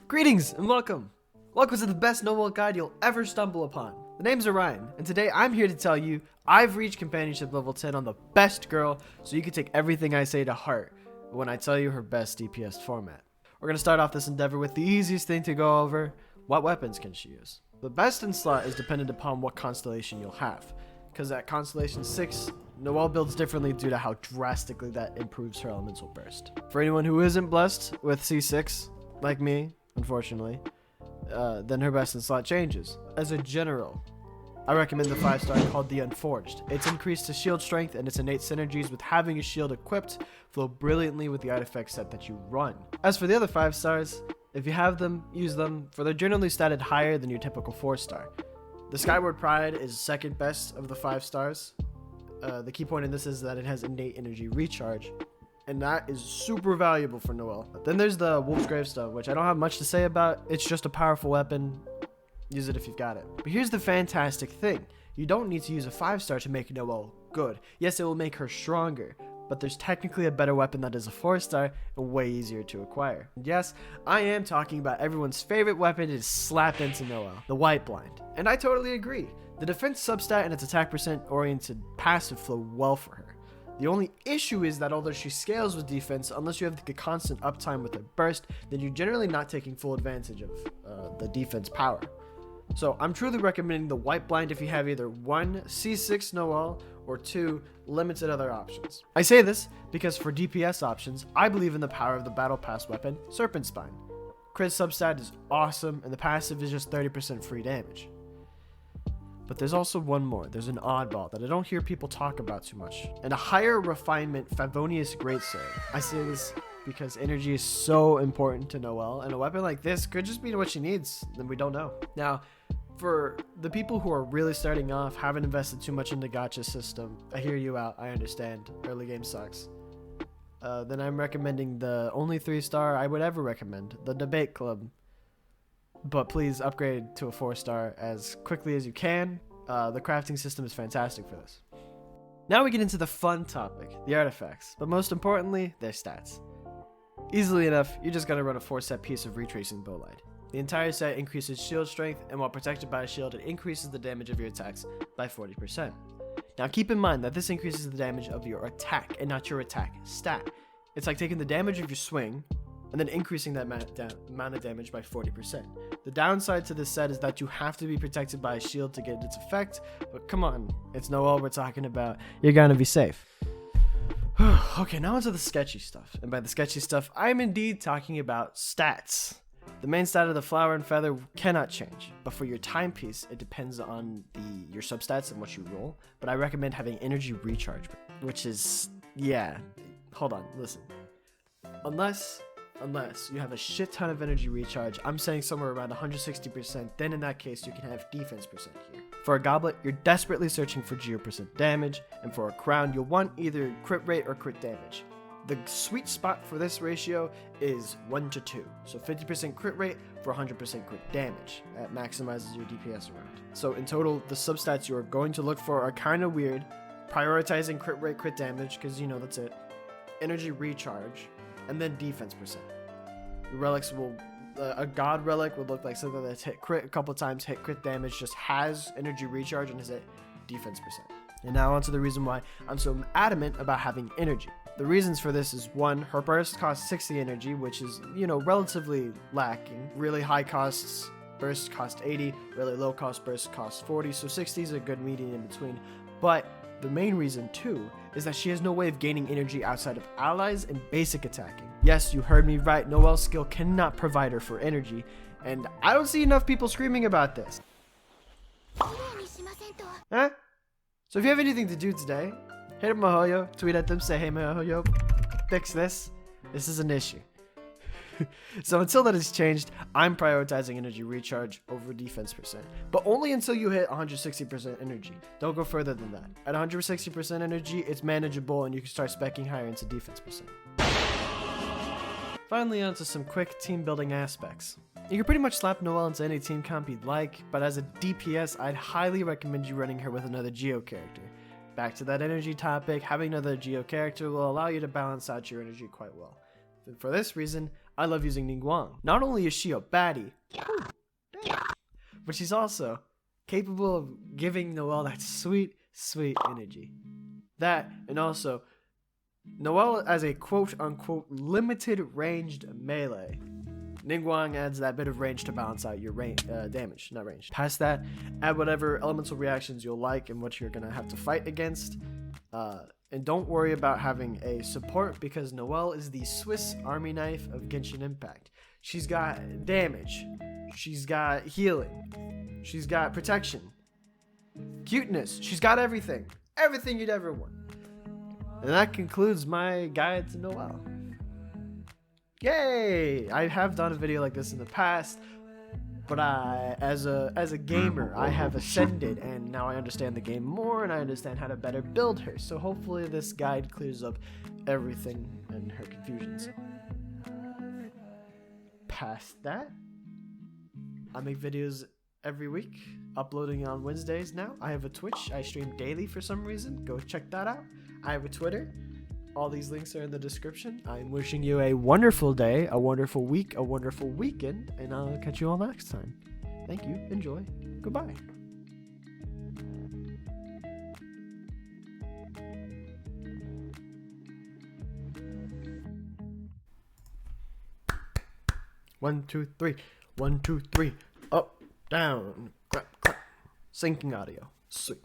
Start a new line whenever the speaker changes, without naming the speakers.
Greetings and welcome! Welcome to the best Noelle guide you'll ever stumble upon. The name's Orion, and today I'm here to tell you I've reached companionship level 10 on the best girl, so you can take everything I say to heart when I tell you her best DPS format. We're going to start off this endeavor with the easiest thing to go over. What weapons can she use? The best in slot is dependent upon what constellation you'll have, because at constellation 6, Noelle builds differently due to how drastically that improves her elemental burst. For anyone who isn't blessed with C6, like me, unfortunately, then her best in slot changes. As a general, I recommend the 5-star called the Unforged. Its increase to shield strength and its innate synergies with having a shield equipped flow brilliantly with the artifact set that you run. As for the other 5-stars, if you have them, use them, for they're generally statted higher than your typical 4-star. The Skyward Pride is second best of the 5-stars. The key point in this is that it has innate energy recharge, and that is super valuable for Noelle. Then there's the Wolf's Gravestone, which I don't have much to say about. It's just a powerful weapon. Use it if you've got it. But here's the fantastic thing. You don't need to use a 5-star to make Noelle good. Yes, it will make her stronger, but there's technically a better weapon that is a 4-star and way easier to acquire. And yes, I am talking about everyone's favorite weapon to slap into Noelle, the White Blind. And I totally agree. The defense substat and its attack percent oriented passive flow well for her. The only issue is that although she scales with defense, unless you have the constant uptime with a burst, then you're generally not taking full advantage of the defense power. So I'm truly recommending the White Blind if you have either 1 C6 Noelle or 2 limited other options. I say this because for DPS options, I believe in the power of the Battle Pass weapon, Serpent Spine. Crit substat is awesome and the passive is just 30% free damage. But there's also one more. There's an oddball that I don't hear people talk about too much. And a higher refinement Favonius Greatsword. I say this because energy is so important to Noelle, and a weapon like this could just be what she needs, and we don't know. Now, for the people who are really starting off, haven't invested too much in the gacha system, I hear you out, I understand. Early game sucks. Then I'm recommending the only 3-star I would ever recommend, the Debate Club. But please upgrade to a 4-star as quickly as you can. The crafting system is fantastic for this. Now we get into the fun topic, the artifacts, but most importantly, their stats. Easily enough, you're just going to run a 4-set piece of retracing bowlight. The entire set increases shield strength, and while protected by a shield, it increases the damage of your attacks by 40%. Now keep in mind that this increases the damage of your attack and not your attack stat. It's like taking the damage of your swing and then increasing that amount of damage by 40%. The downside to this set is that you have to be protected by a shield to get its effect, but come on, it's Noelle we're talking about. You're gonna be safe. Okay, now onto the sketchy stuff. And by the sketchy stuff, I'm indeed talking about stats. The main stat of the Flower and Feather cannot change, but for your timepiece, it depends on your substats and what you roll. But I recommend having energy recharge, which is, yeah, hold on, listen. Unless you have a shit ton of energy recharge, I'm saying somewhere around 160%, then in that case you can have defense percent here. For a goblet, you're desperately searching for geo percent damage, and for a crown, you'll want either crit rate or crit damage. The sweet spot for this ratio is 1 to 2, so 50% crit rate for 100% crit damage. That maximizes your DPS around. So in total, the substats you're going to look for are kind of weird. Prioritizing crit rate, crit damage, because you know that's it. Energy recharge, and then defense percent. Your relics will, a god relic would look like something that's hit crit a couple times, hit crit damage, just has energy recharge and is at defense percent. And now onto the reason why I'm so adamant about having energy. The reasons for this is 1, her burst costs 60 energy, which is, relatively lacking. Really high costs burst cost 80, really low cost burst costs 40, so 60 is a good median in between. But the main reason too is that she has no way of gaining energy outside of allies and basic attacking. Yes, you heard me right, Noelle's skill cannot provide her for energy, and I don't see enough people screaming about this. Huh? So if you have anything to do today, hit up Mihoyo, tweet at them, say, hey Mihoyo, fix this. This is an issue. So until that is changed, I'm prioritizing energy recharge over defense percent. But only until you hit 160% energy. Don't go further than that. At 160% energy, it's manageable and you can start speccing higher into defense percent. Finally, onto some quick team building aspects. You can pretty much slap Noelle into any team comp you'd like, but as a DPS, I'd highly recommend you running her with another Geo character. Back to that energy topic, having another Geo character will allow you to balance out your energy quite well. And for this reason, I love using Ningguang. Not only is she a baddie, but she's also capable of giving Noelle that sweet, sweet energy. That, and also, Noelle as a quote-unquote limited ranged melee. Ningguang adds that bit of range to balance out your damage, not range. Past that, add whatever elemental reactions you'll like and what you're gonna have to fight against. And don't worry about having a support, because Noelle is the Swiss Army knife of Genshin Impact. She's got damage, she's got healing, she's got protection, cuteness, she's got everything. Everything you'd ever want. And that concludes my guide to Noelle. Yay! I have done a video like this in the past, but as a gamer, I have ascended, and now I understand the game more, and I understand how to better build her. So hopefully this guide clears up everything and her confusions. Past that, I make videos every week, uploading on Wednesdays now. I have a Twitch. I stream daily for some reason. Go check that out. I have a Twitter. All these links are in the description. I'm wishing you a wonderful day, a wonderful week, a wonderful weekend, and I'll catch you all next time. Thank you. Enjoy. Goodbye. One, two, three. 1, 2, 3. Up, down, clap, clap. Syncing audio. Sweet.